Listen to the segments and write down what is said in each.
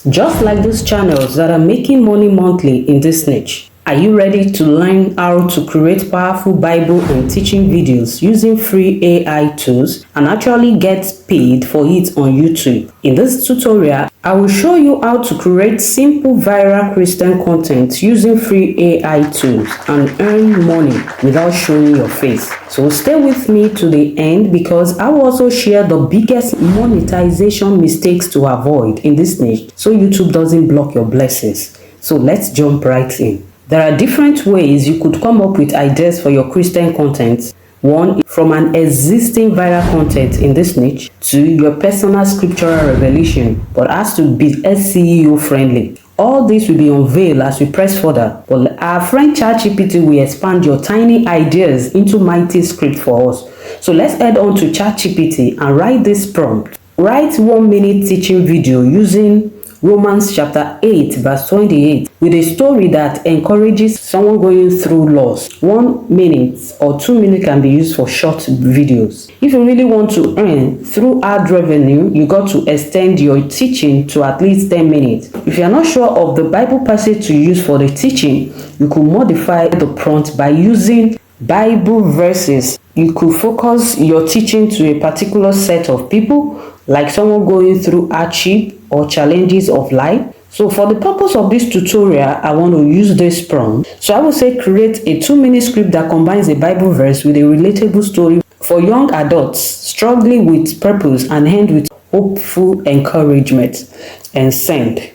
just like those channels that are making money monthly in this niche. Are you ready to learn how to create powerful Bible and teaching videos using free AI tools and actually get paid for it on YouTube? In this tutorial, I will show you how to create simple viral Christian content using free AI tools and earn money without showing your face. So stay with me to the end because I will also share the biggest monetization mistakes to avoid in this niche so YouTube doesn't block your blessings. So let's jump right in. There are different ways you could come up with ideas for your Christian content. One, from an existing viral content in this niche. Two, your personal scriptural revelation, but has to be SEO friendly. All this will be unveiled as we press further, but our friend ChatGPT will expand your tiny ideas into mighty script for us. So let's head on to ChatGPT and write this prompt. Write 1 minute teaching video using Romans chapter 8 verse 28 with a story that encourages someone going through loss. 1 minute or 2 minutes can be used for short videos. If you really want to earn through ad revenue, you got to extend your teaching to at least 10 minutes. If you are not sure of the Bible passage to use for the teaching, you could modify the prompt by using Bible verses. You could focus your teaching to a particular set of people, like someone going through hardship or challenges of life. So for the purpose of this tutorial, I want to use this prompt. So I will say create a 2-minute script that combines a Bible verse with a relatable story for young adults struggling with purpose and end with hopeful encouragement, and send.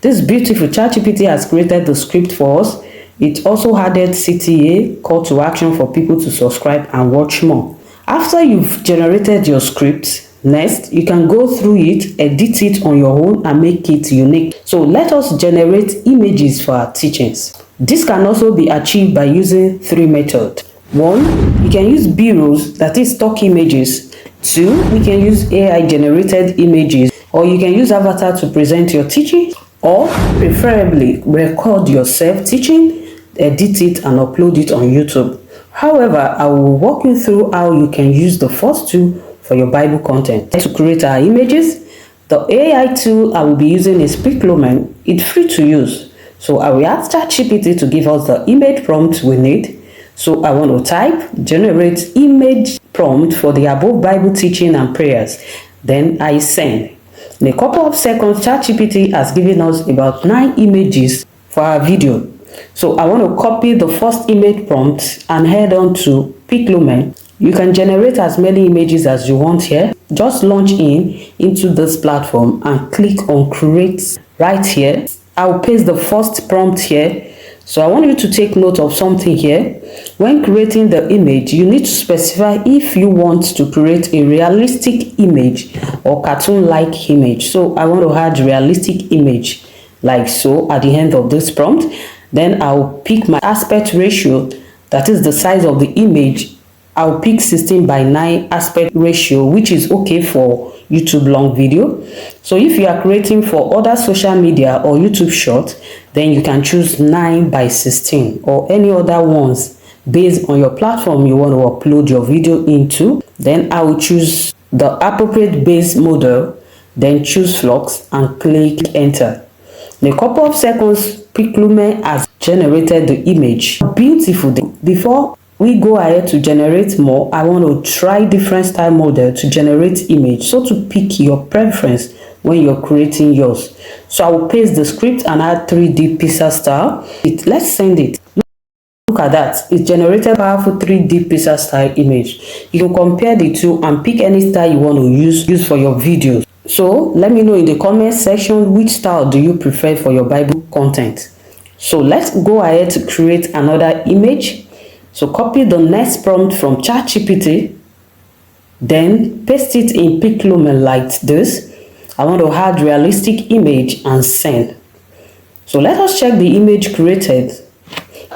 This beautiful ChatGPT has created the script for us. It also added CTA, call to action for people to subscribe and watch more. After you've generated your script, next, you can go through it, edit it on your own and make it unique. So let us generate images for our teachings. This can also be achieved by using 3 methods. 1, you can use B-rolls, that is stock images. 2, you can use AI generated images, or you can use avatar to present your teaching, or preferably record yourself teaching, edit it and upload it on YouTube. However, I will walk you through how you can use the first two for your Bible content. To create our images, the AI tool I will be using is Piclumen. It's free to use. So I will ask ChatGPT to give us the image prompt we need. So I want to type generate image prompt for the above Bible teaching and prayers. Then I send. In a couple of seconds, ChatGPT has given us about 9 images for our video. So I want to copy the first image prompt and head on to Piclumen. You can generate as many images as you want here. Just launch into this platform and click on create right here. I'll paste the first prompt here. So I want you to take note of something here. When creating the image, you need to specify if you want to create a realistic image or cartoon-like image. So I want to add realistic image like so at the end of this prompt. Then I'll pick my aspect ratio, that is the size of the image. I'll pick 16:9 aspect ratio, which is okay for YouTube long video. So if you are creating for other social media or YouTube short, then you can choose 9:16 or any other ones based on your platform you want to upload your video into. Then I will choose the appropriate base model, then choose flux and click enter. In a couple of seconds, Piclumen has generated the image. Beautiful. Before we go ahead to generate more, I want to try different style model to generate image. So to pick your preference when you're creating yours. So I will paste the script and add 3D pizza style. Let's send it. Look at that. It generated powerful 3D pizza style image. You can compare the two and pick any style you want to use for your videos. So let me know in the comment section which style do you prefer for your Bible content. So let's go ahead to create another image. So copy the next prompt from ChatGPT, then paste it in Piclumen like this. I want to add realistic image and send. So let us check the image created.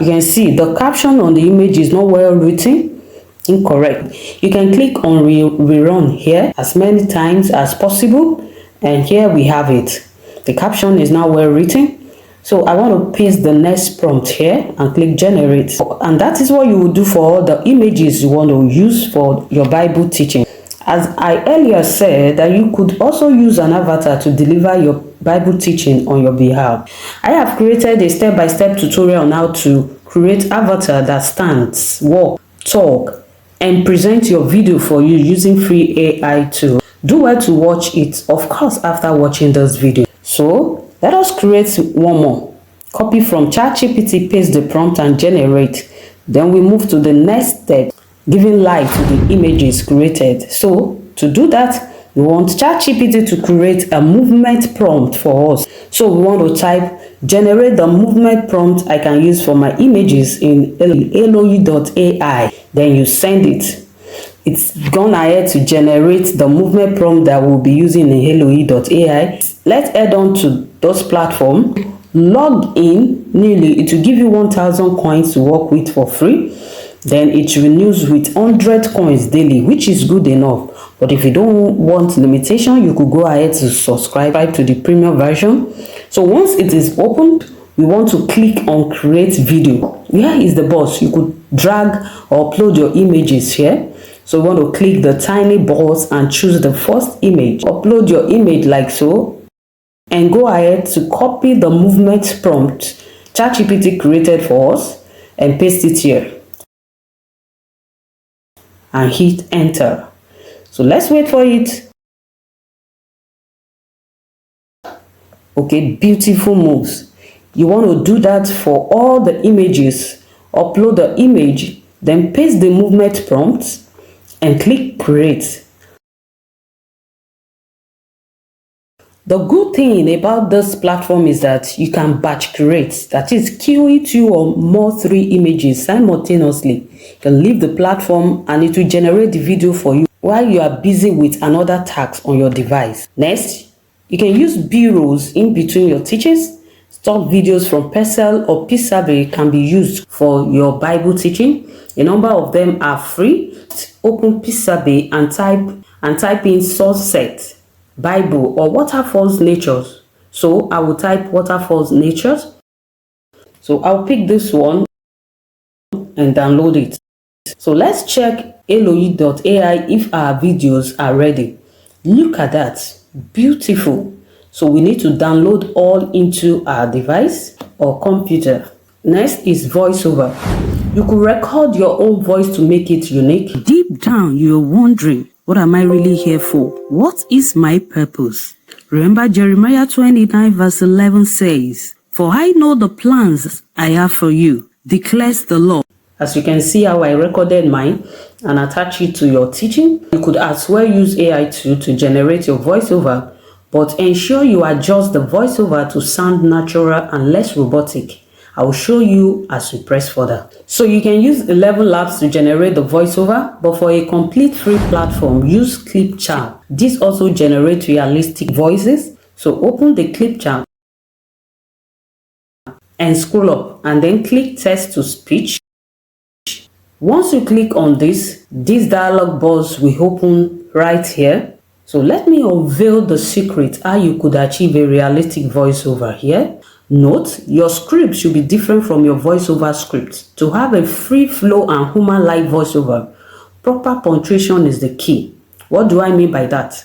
You can see the caption on the image is not well written. Incorrect. You can click on rerun here as many times as possible, and here we have it. The caption is now well written. So I want to paste the next prompt here and click generate, and that is what you will do for all the images you want to use for your Bible teaching. As I earlier said, that you could also use an avatar to deliver your Bible teaching on your behalf. I have created a step-by-step tutorial on how to create avatar that stands, walk, talk, and present your video for you using free AI tools. Do well to watch it, of course, after watching this video. So let us create one more. Copy from ChatGPT, paste the prompt and generate. Then we move to the next step, giving life to the images created. So to do that, we want ChatGPT to create a movement prompt for us. So we want to type generate the movement prompt I can use for my images in Eloi.ai. Then you send it. It's gone ahead to generate the movement prompt that we'll be using in Eloi.ai. Let's head on to those platforms. Log in newly. It will give you 1,000 coins to work with for free. Then it renews with 100 coins daily, which is good enough. But if you don't want limitation, you could go ahead to subscribe to the premium version. So once it is opened, we want to click on create video. Here is the box. You could drag or upload your images here. So we want to click the tiny box and choose the first image. Upload your image like so. And go ahead to copy the movement prompt ChatGPT created for us and paste it here. And hit enter. So let's wait for it. Okay, beautiful moves. You want to do that for all the images. Upload the image, then paste the movement prompt and click create. The good thing about this platform is that you can batch create, that is, queue 2 or more 3 images simultaneously. You can leave the platform and it will generate the video for you while you are busy with another task on your device. Next, you can use B-rolls in between your teachings. Stock videos from Faceless or Pixabay can be used for your Bible teaching. A number of them are free. Open Pixabay and type in source set, Bible or waterfalls natures. So I will type waterfalls natures. So I'll pick this one and download it. So let's check Eloi.ai if our videos are ready. Look at that, beautiful. So we need to download all into our device or computer. Next is voiceover. You could record your own voice to make it unique. Deep down, you're wondering, what am I really here for? What is my purpose? Remember Jeremiah 29 verse 11 says, "For I know the plans I have for you, declares the Lord." As you can see how I recorded mine and attach it to your teaching. You could as well use AI tool to generate your voiceover, but ensure you adjust the voiceover to sound natural and less robotic. I will show you as we press further. So you can use 11 Labs to generate the voiceover, but for a complete free platform, use Clipchamp. This also generates realistic voices. So open the Clipchamp and scroll up and then click text to speech. Once you click on this dialog box will open right here. So let me unveil the secret how you could achieve a realistic voiceover here. Note, your script should be different from your voiceover script. To have a free flow and human-like voiceover, proper punctuation is the key. What do I mean by that?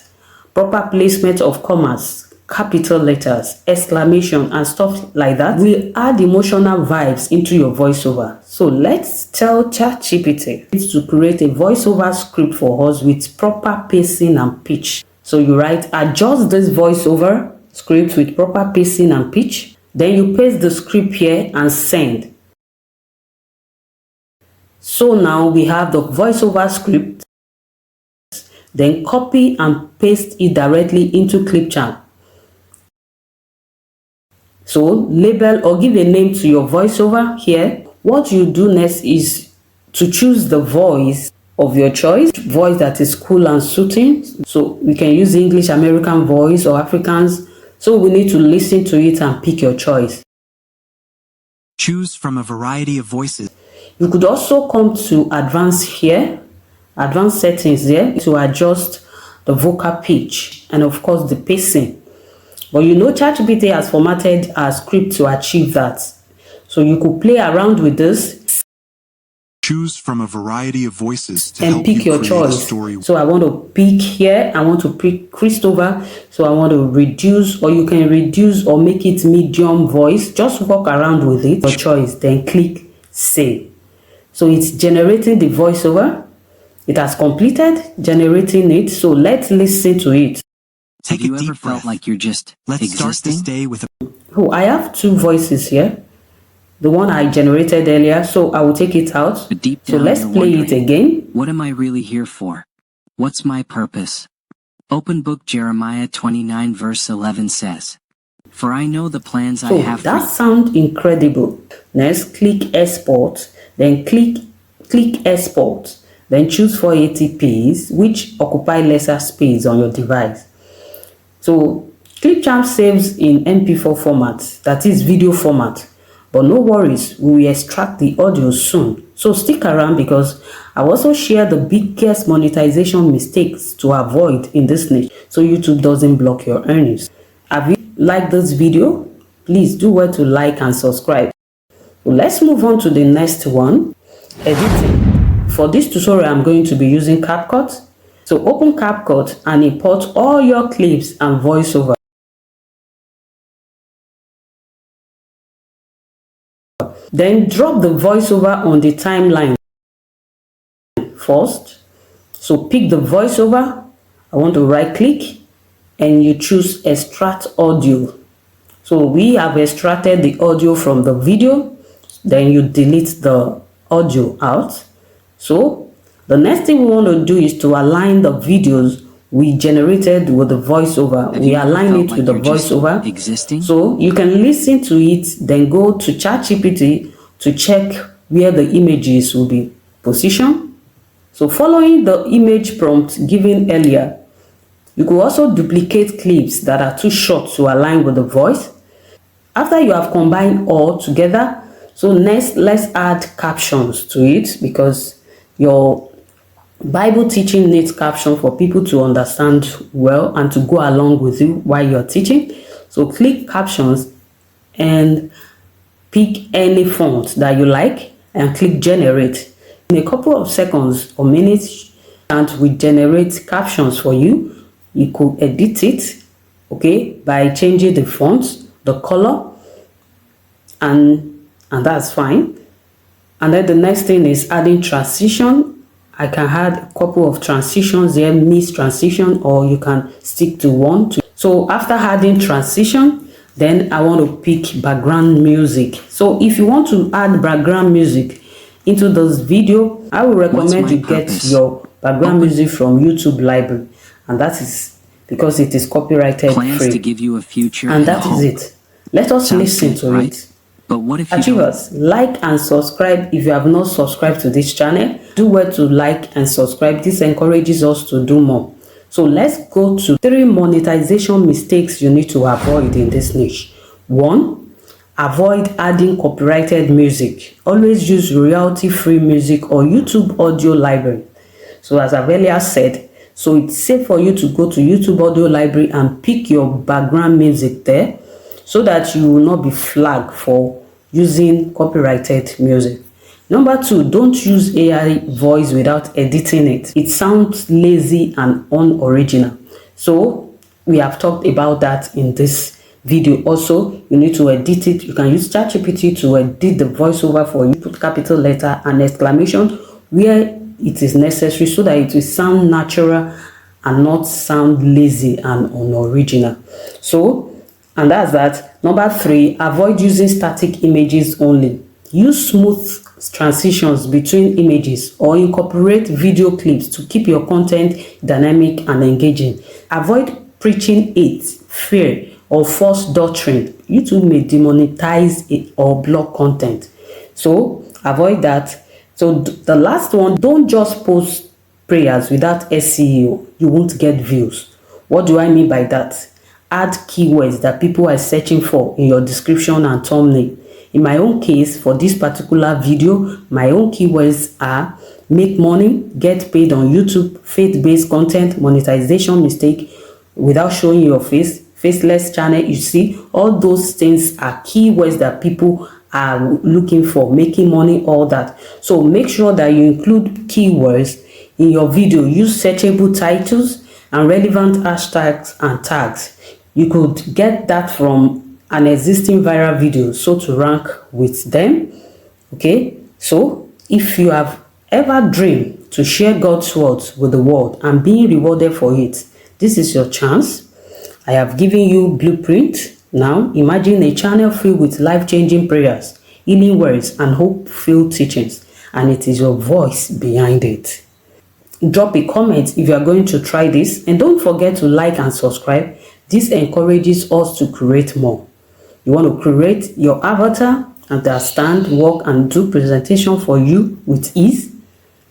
Proper placement of commas, capital letters, exclamation, and stuff like that will add emotional vibes into your voiceover. So let's tell ChatGPT to create a voiceover script for us with proper pacing and pitch. So you write, adjust this voiceover script with proper pacing and pitch. Then you paste the script here and send. So now we have the voiceover script. Then copy and paste it directly into Clipchamp. So label or give a name to your voiceover here. What you do next is to choose the voice of your choice, voice that is cool and soothing. So we can use English, American voice or Africans. So we need to listen to it and pick your choice. Choose from a variety of voices. You could also come to advanced here, advanced settings here to adjust the vocal pitch and of course the pacing. But you know ChatGPT has formatted our script to achieve that. So you could play around with this. Choose from a variety of voices to and help pick you your create choice. a story. So I want to pick here, I want to pick Christopher, so I want to reduce, or you can reduce or make it medium voice. Just walk around with it, your choice, then click save. So it's generating the voiceover. It has completed generating it, so let's listen to it. Take a deep breath. Like you're just Let's start this day with a Oh, I have two voices here. The one I generated earlier, so I will take it out. But deep So down, let's you're play it wondering, again. what am I really here for? What's my purpose? Open book Jeremiah 29 verse 11 says, "For I know the plans I So have for that you." sounds incredible. Next, click export, then click export, then choose 480p, which occupy lesser space on your device. So Clipchamp saves in MP4 format, that is video format. But no worries, we will extract the audio soon. So stick around because I also share the biggest monetization mistakes to avoid in this niche so YouTube doesn't block your earnings. Have you liked this video? Please do well to like and subscribe. Let's move on to the next one, editing. For this tutorial, I'm going to be using CapCut. So open CapCut and import all your clips and voiceover. Then drop the voiceover on the timeline first. So pick the voiceover. I want to right click and you choose extract audio. So we have extracted the audio from the video. Then you delete the audio out. So the next thing we want to do is to align the videos we generated with the voiceover. We align it with the voiceover. So you can listen to it, then go to ChatGPT to check where the images will be positioned. So following the image prompt given earlier, you could also duplicate clips that are too short to align with the voice. After you have combined all together, so next let's add captions to it because your Bible teaching needs caption for people to understand well and to go along with you while you're teaching. So click captions and pick any font that you like and click generate. In a couple of seconds or minutes, and we generate captions for you. You could edit it, okay, by changing the font, the color, and that's fine. And then the next thing is adding transition. I can add a couple of transitions there, mixed transition, or you can stick to one. So after adding transition, then I want to pick background music. So if you want to add background music into this video, I will recommend you get your background music from YouTube library, and that is because it is copyrighted free. To give you a future and that is it. Let us listen to it. But what if you Achievers, like and subscribe if you have not subscribed to this channel. Do well to like and subscribe. This encourages us to do more. So let's go to 3 monetization mistakes you need to avoid in this niche. 1. Avoid adding copyrighted music. Always use royalty-free music or YouTube audio library. So as I've earlier said, so it's safe for you to go to YouTube audio library and pick your background music there so that you will not be flagged for using copyrighted music. Number 2, don't use AI voice without editing it. It sounds lazy and unoriginal. So we have talked about that in this video. Also, you need to edit it. You can use ChatGPT to edit the voiceover for you. Put capital letter and exclamation where it is necessary so that it will sound natural and not sound lazy and unoriginal. So, and that's that. Number 3, avoid using static images only. Use smooth transitions between images or incorporate video clips to keep your content dynamic and engaging. Avoid preaching hate, fear, or false doctrine. YouTube may demonetize it or block content. So avoid that. So the last one, don't just post prayers without SEO. You won't get views. What do I mean by that? Add keywords that people are searching for in your description and thumbnail. In my own case, for this particular video, my own keywords are make money, get paid on YouTube, faith-based content, monetization mistake without showing your face, faceless channel. You see, all those things are keywords that people are looking for, making money, all that. So make sure that you include keywords in your video. Use searchable titles and relevant hashtags and tags. You could get that from an existing viral video, so to rank with them. Okay, so if you have ever dreamed to share God's words with the world and being rewarded for it, this is your chance. I have given you blueprint. Now imagine a channel filled with life-changing prayers, healing words, and hope-filled teachings, and it is your voice behind it. Drop a comment if you are going to try this, and don't forget to like and subscribe. This encourages us to create more. You want to create your avatar, understand, work, and do presentation for you with ease?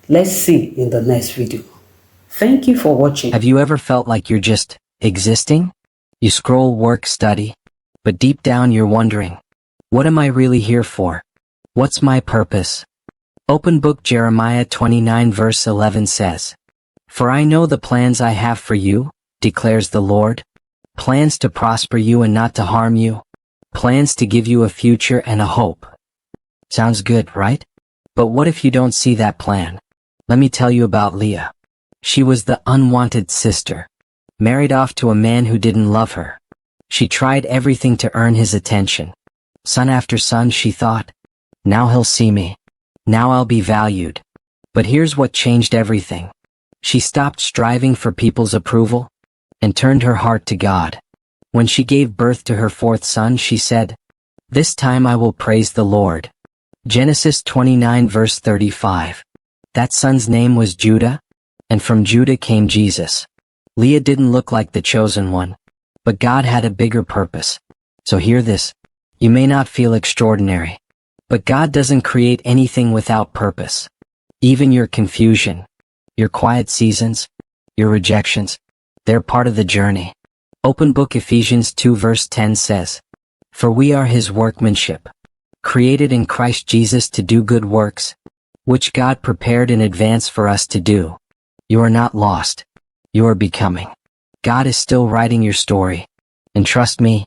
Let's see in the next video. Thank you for watching. Have you ever felt like you're just existing? You scroll, work, study, but deep down you're wondering, what am I really here for? What's my purpose? Open book Jeremiah 29 verse 11 says, "For I know the plans I have for you, declares the Lord, plans to prosper you and not to harm you, plans to give you a future and a hope." Sounds good, right? But what if you don't see that plan? Let me tell you about Leah. She was the unwanted sister, married off to a man who didn't love her. She tried everything to earn his attention. Son after son, she thought, now he'll see me. Now I'll be valued. But here's what changed everything. She stopped striving for people's approval and turned her heart to God. When she gave birth to her fourth son, she said, "This time I will praise the Lord." Genesis 29 verse 35. That son's name was Judah, and from Judah came Jesus. Leah didn't look like the chosen one, but God had a bigger purpose. So hear this. You may not feel extraordinary, but God doesn't create anything without purpose. Even your confusion, your quiet seasons, your rejections, they're part of the journey. Open book Ephesians 2 verse 10 says, "For we are his workmanship, created in Christ Jesus to do good works, which God prepared in advance for us to do." You are not lost. You are becoming. God is still writing your story. And trust me,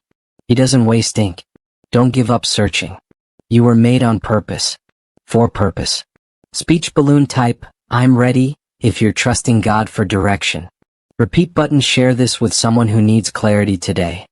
he doesn't waste ink. Don't give up searching. You were made on purpose. For purpose. Speech balloon type, "I'm ready," if you're trusting God for direction. Repeat button, share this with someone who needs clarity today.